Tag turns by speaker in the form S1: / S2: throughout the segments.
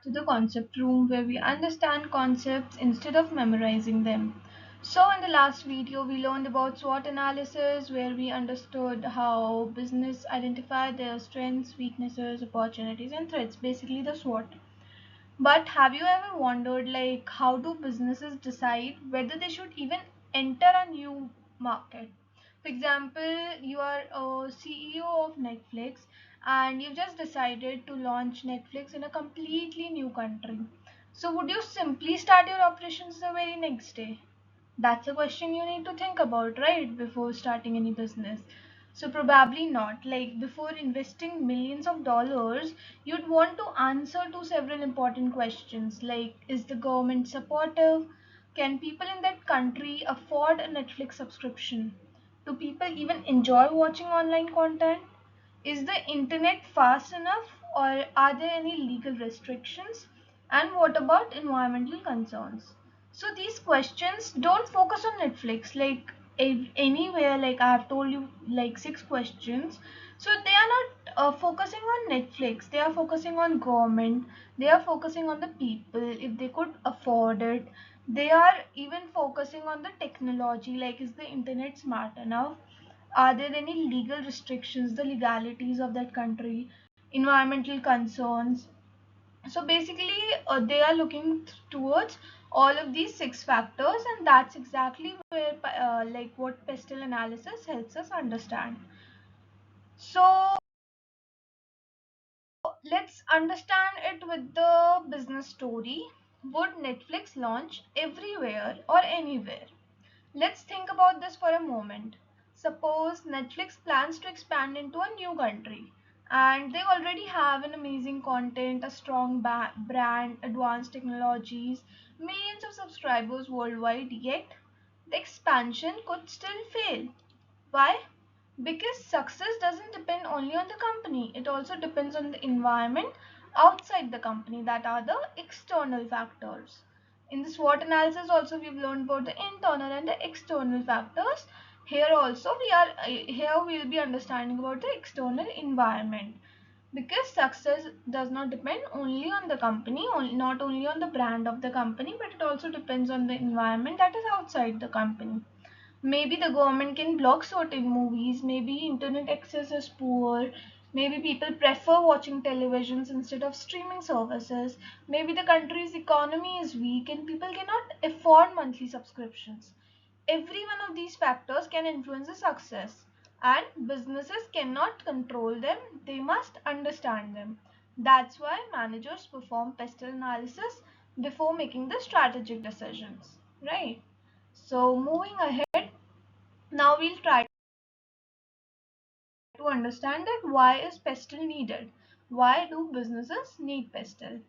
S1: to the concept room where we understand concepts instead of memorizing them. So, in the last video, we learned about SWOT analysis where we understood how business identify their strengths, weaknesses, opportunities, and threats, basically the SWOT. But have you ever wondered, like, how do businesses decide whether they should even enter a new market? For example, you are a CEO of Netflix and you've just decided to launch Netflix in a completely new country. So, would you simply start your operations the very next day? That's a question you need to think about, right, before starting any business. So, probably not. Like, before investing millions of dollars, you'd want to answer to several important questions like, is the government supportive? Can people in that country afford a Netflix subscription? Do people even enjoy watching online content? Is the internet fast enough, or are there any legal restrictions? And what about environmental concerns? So these questions don't focus on Netflix, like anywhere. Like I have told you, like 6 questions. So they are not focusing on Netflix. They are focusing on government. They are focusing on the people if they could afford it. They are even focusing on the technology, like is the internet smart enough? Are there any legal restrictions, the legalities of that country, environmental concerns? So basically, they are looking towards all of these 6 factors, and that's exactly where, like, what pestle analysis helps us understand. So let's understand it with the business story. Would Netflix launch everywhere or anywhere? Let's think about this for a moment. Suppose Netflix plans to expand into a new country and they already have an amazing content, a strong brand, advanced technologies, millions of subscribers worldwide, yet the expansion could still fail. Why? Because success doesn't depend only on the company, it also depends on the environment outside the company, that are the external factors. In the SWOT analysis, also we've learned about the internal and the external factors. Here also we'll be understanding about the external environment, because success does not depend only on the company, not only on the brand of the company, but it also depends on the environment that is outside the company. Maybe the government can block certain movies, maybe internet access is poor, maybe people prefer watching televisions instead of streaming services, maybe the country's economy is weak and people cannot afford monthly subscriptions. Every one of these factors can influence the success, and businesses cannot control them, they must understand them. That's why managers perform pestle analysis before making the strategic decisions, right? So moving ahead, now we'll try to understand that why is pestle needed? Why do businesses need pestle?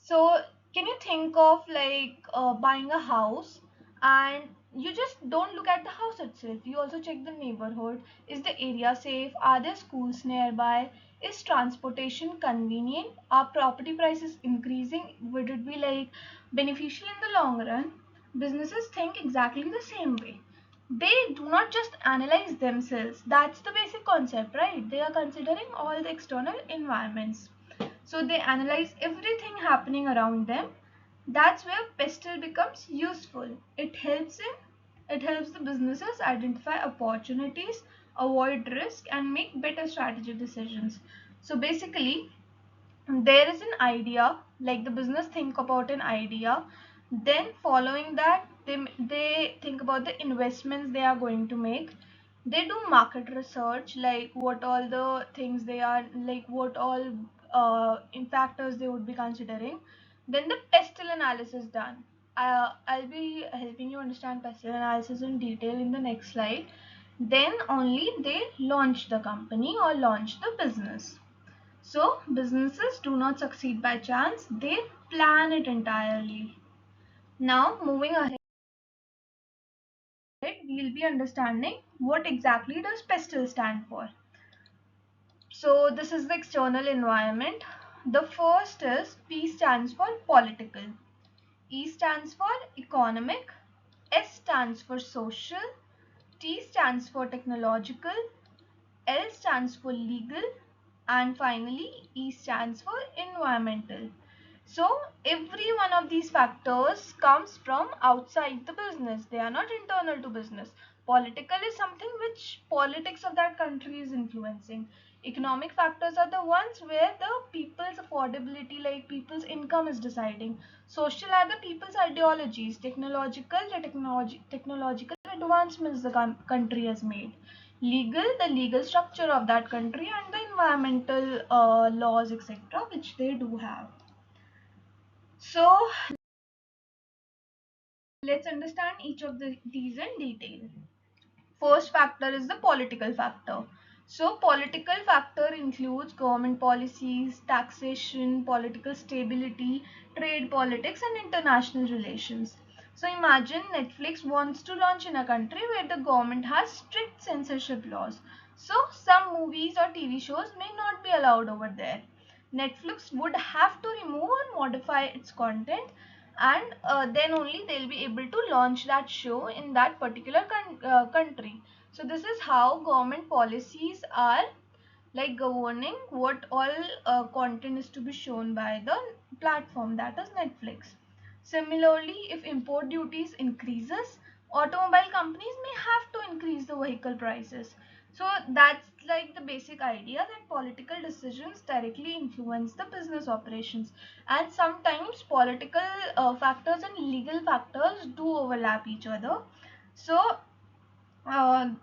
S1: So can you think of like buying a house and you just don't look at the house itself. You also check the neighborhood. Is the area safe? Are there schools nearby? Is transportation convenient? Are property prices increasing? Would it be like beneficial in the long run? Businesses think exactly the same way. They do not just analyze themselves. That's the basic concept, right? They are considering all the external environments. So they analyze everything happening around them. That's where pestle becomes useful. It helps the businesses identify opportunities, avoid risk, and make better strategic decisions. So basically, there is an idea, like the business think about an idea, then following that they think about the investments they are going to make. They do market research, like what all the things they are, like what all in factors they would be considering. Then the pestle analysis done. I'll be helping you understand pestle analysis in detail in the next slide. Then only they launch the company or launch the business. So businesses do not succeed by chance, they plan it entirely. Now moving ahead, we'll be understanding what exactly does PESTLE stand for. So this is the external environment. The first is P stands for political, E stands for economic, S stands for social, T stands for technological, L stands for legal, and finally E stands for environmental. So every one of these factors comes from outside the business. They are not internal to business. Political is something which politics of that country is influencing. Economic factors are the ones where the people's affordability, like people's income, is deciding. Social are the people's ideologies. Technological advancements the country has made. Legal, the legal structure of that country, and the environmental laws, etc., which they do have. So let's understand each of these in detail. First factor is the political factor. So political factor includes government policies, taxation, political stability, trade politics, and international relations. So imagine Netflix wants to launch in a country where the government has strict censorship laws. So some movies or TV shows may not be allowed over there. Netflix would have to remove or modify its content, and then only they'll be able to launch that show in that particular country. So this is how government policies are like governing what all content is to be shown by the platform, that is Netflix. Similarly, if import duties increases, automobile companies may have to increase the vehicle prices. So that's like the basic idea that political decisions directly influence the business operations, and sometimes political factors and legal factors do overlap each other. So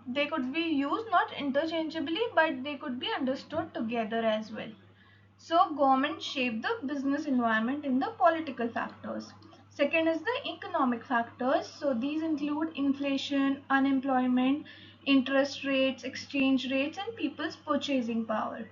S1: they could be used not interchangeably, but they could be understood together as well. So government shape the business environment in the political factors. Second is the economic factors. So these include inflation, unemployment, interest rates, exchange rates, and people's purchasing power.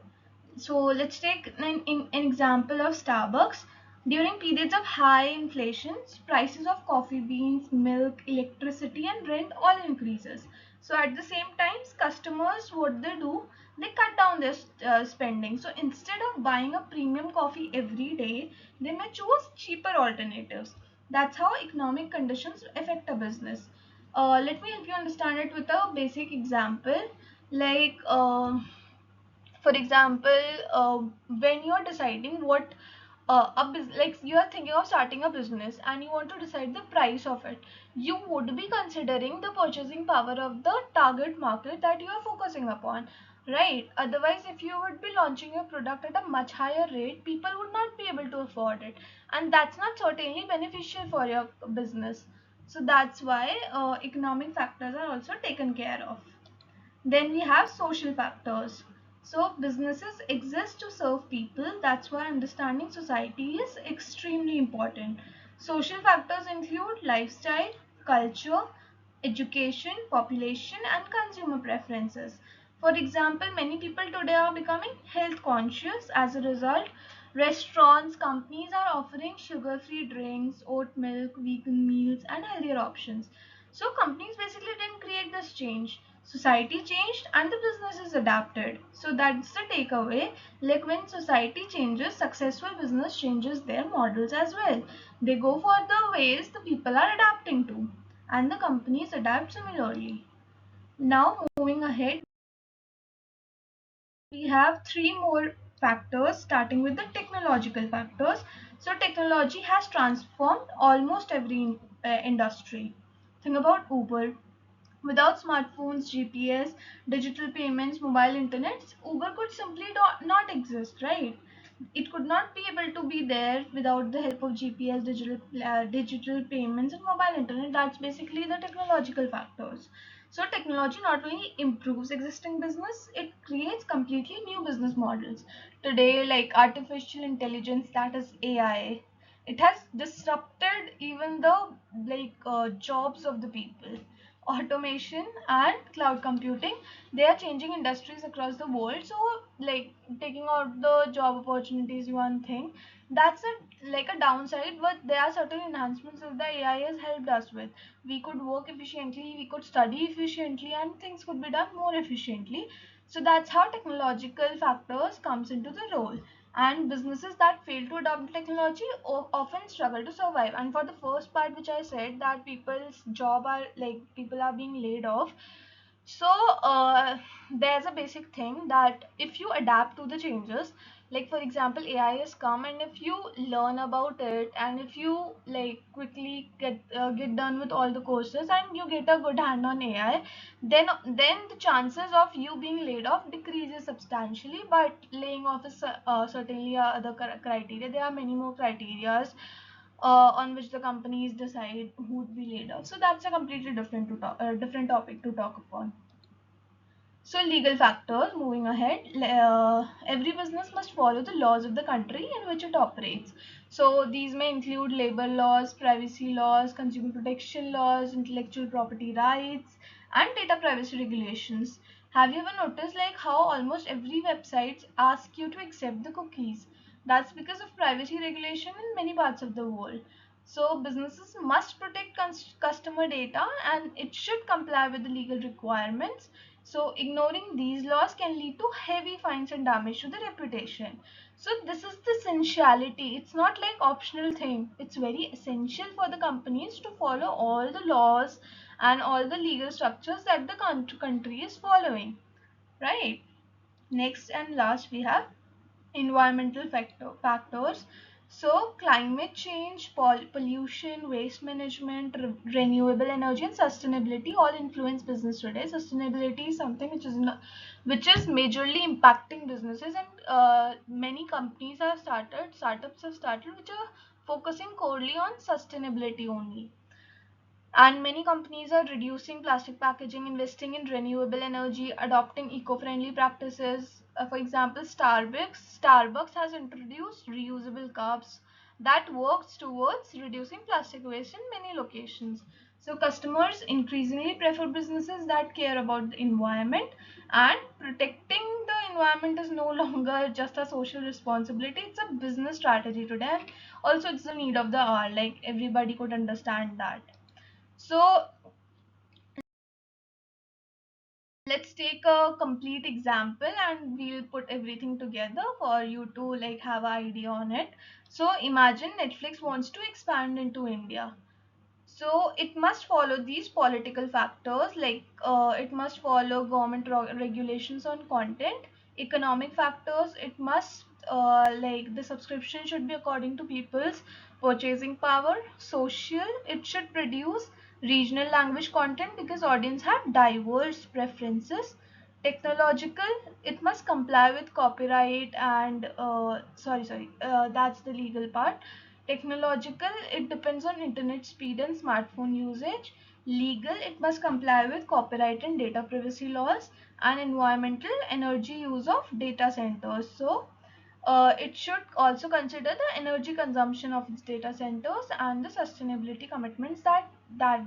S1: So let's take an example of Starbucks. During periods of high inflation, prices of coffee beans, milk, electricity, and rent all increases. So at the same time, customers, what they do, they cut down their spending. So instead of buying a premium coffee every day, they may choose cheaper alternatives. That's how economic conditions affect a business. Let me help you understand it with a basic example. Like for example, when you are deciding what like you are thinking of starting a business and you want to decide the price of it, you would be considering the purchasing power of the target market that you are focusing upon, right? Otherwise, if you would be launching your product at a much higher rate, people would not be able to afford it, and that's not certainly beneficial for your business. So that's why economic factors are also taken care of. Then we have social factors. So businesses exist to serve people. That's why understanding society is extremely important. Social factors include lifestyle, culture, education, population, and consumer preferences. For example, many people today are becoming health conscious. As a result, restaurants, companies are offering sugar-free drinks, oat milk, vegan meals, and healthier options. So companies basically didn't create this change. Society changed and the businesses adapted. So that's the takeaway. Like when society changes, successful business changes their models as well. They go for the ways the people are adapting to, and the companies adapt similarly. Now moving ahead, we have three more factors, starting with the technological factors. So technology has transformed almost every industry. Think about Uber. Without smartphones, GPS, digital payments, mobile internet, Uber could simply not exist, right? It could not be able to be there without the help of GPS, digital payments, and mobile internet. That's basically the technological factors. So technology not only improves existing business, it creates completely new business models. Today, like artificial intelligence, that is AI, it has disrupted even the jobs of the people. Automation and cloud computing, they are changing industries across the world. So like taking out the job opportunities is one thing, that's a downside, but there are certain enhancements that the AI has helped us with. We could work efficiently, we could study efficiently, and things could be done more efficiently. So that's how technological factors comes into the role, and businesses that fail to adopt technology often struggle to survive. And for the first part, which I said, that people's job are like people are being laid off. So there's a basic thing that if you adapt to the changes, Like for example, AI has come, and if you learn about it, and if you like quickly get done with all the courses and you get a good hand on AI, then the chances of you being laid off decreases substantially. But laying off is certainly a other criteria. There are many more criterias on which the companies decide who would be laid off. So that's a completely different topic to talk upon. So legal factors, moving ahead, every business must follow the laws of the country in which it operates. So these may include labor laws, privacy laws, consumer protection laws, intellectual property rights, and data privacy regulations. Have you ever noticed like how almost every website asks you to accept the cookies? That's because of privacy regulation in many parts of the world. So businesses must protect customer data, and it should comply with the legal requirements. So ignoring these laws can lead to heavy fines and damage to the reputation. So this is the essentiality. It's not like optional thing. It's very essential for the companies to follow all the laws and all the legal structures that the country is following, right? Next and last we have environmental factors. So climate change, pollution, waste management, renewable energy, and sustainability all influence business today. Sustainability is something which is majorly impacting businesses, and many companies have startups have started which are focusing corely on sustainability only. And many companies are reducing plastic packaging, investing in renewable energy, adopting eco-friendly practices. For example, Starbucks has introduced reusable cups that works towards reducing plastic waste in many locations. So customers increasingly prefer businesses that care about the environment, and protecting the environment is no longer just a social responsibility, it's a business strategy today. And also it's the need of the hour, like everybody could understand that. So let's take a complete example and we'll put everything together for you to like have an idea on it. So imagine Netflix wants to expand into India. So it must follow these political factors, like it must follow government regulations on content, economic factors. It must like the subscription should be according to people's purchasing power. Social, it should produce regional language content because audience have diverse preferences. Technological, it must comply with copyright and that's the legal part. Technological, it depends on internet speed and smartphone usage. Legal, it must comply with copyright and data privacy laws. And environmental, energy use of data centers. So it should also consider the energy consumption of its data centers and the sustainability commitments that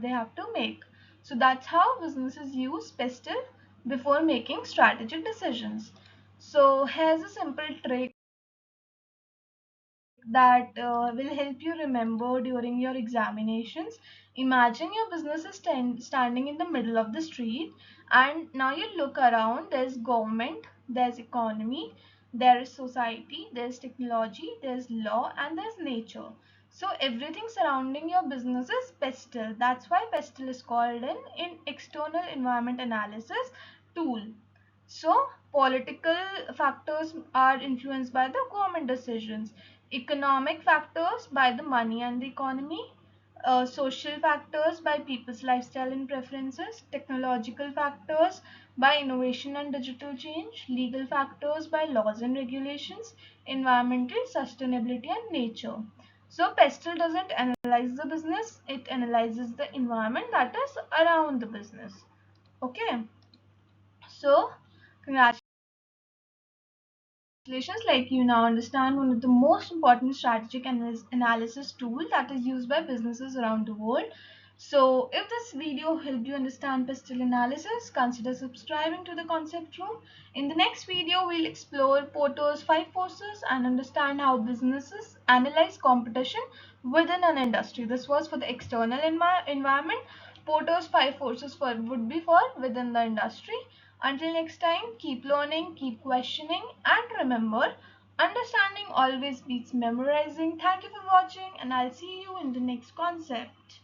S1: they have to make. So that's how businesses use PESTLE before making strategic decisions. So here's a simple trick that will help you remember during your examinations. Imagine your business is standing in the middle of the street, and now you look around. There's government, there's economy, there is society, there's technology, there's law, and there's nature. So everything surrounding your business is PESTLE. That's why PESTLE is called an in external environment analysis tool. So political factors are influenced by the government decisions, economic factors by the money and the economy, social factors by people's lifestyle and preferences, technological factors by innovation and digital change, legal factors by laws and regulations, environmental, sustainability, and nature. So PESTLE doesn't analyze the business, it analyzes the environment that is around the business. Okay, so congratulations. Like you now understand one of the most important strategic analysis tool that is used by businesses around the world. So if this video helped you understand PESTLE analysis, consider subscribing to the concept room. In the next video, we'll explore Porter's 5 forces and understand how businesses analyze competition within an industry. This was for the external environment. Porter's 5 forces would be for within the industry. Until next time, keep learning, keep questioning, and remember, understanding always beats memorizing. Thank you for watching, and I'll see you in the next concept.